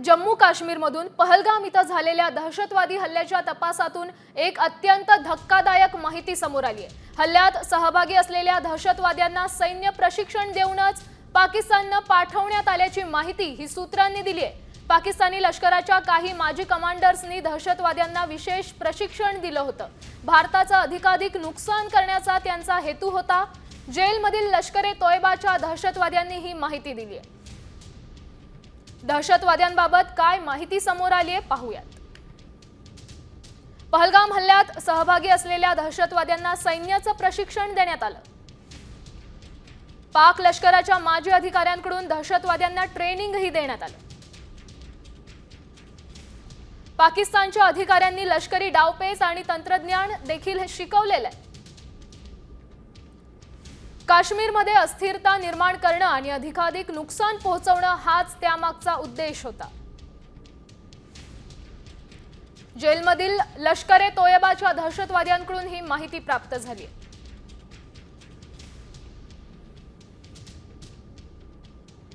जम्मू काश्मीरमधून पहलगाम इथं झालेल्या दहशतवादी हल्ल्याच्या तपासातून एक अत्यंत धक्कादायक माहिती समोर आली आहे। हल्ल्यात सहभागी असलेल्या दहशतवाद्यांना सैन्य प्रशिक्षण देऊनच पाकिस्तानने पाठवण्यात आल्याची माहिती ही सूत्रांनी दिली आहे। पाकिस्तानी लष्कराच्या काही माजी कमांडर्सनी दहशतवाद्यांना विशेष प्रशिक्षण दिलं होतं। भारताचं अधिकाधिक नुकसान करण्याचा त्यांचा हेतू होता। जेलमधील लष्कर-ए-तोयबाच्या दहशतवाद्यांनी ही माहिती दिली आहे। दहशतवाद्यांबाबत काय माहिती समोर आली आहे पाहूयात। पहलगाम हल्ल्यात सहभागी असलेल्या दहशतवाद्यांना सैन्याचं प्रशिक्षण देण्यात आलं। पाक लष्कराच्या माजी अधिकाऱ्यांकडून दहशतवाद्यांना ट्रेनिंगही देण्यात आलं। पाकिस्तानच्या अधिकाऱ्यांनी लष्करी डावपेच आणि तंत्रज्ञान देखील शिकवलेलं आहे। काश्मीरमध्ये अस्थिरता निर्माण करणं आणि अधिकाधिक नुकसान पोहोचवणं हाच त्यामागचा उद्देश होता। जेलमधील लष्कर-ए-तोयबाच्या दहशतवाद्यांकडून ही माहिती प्राप्त झाली आहे।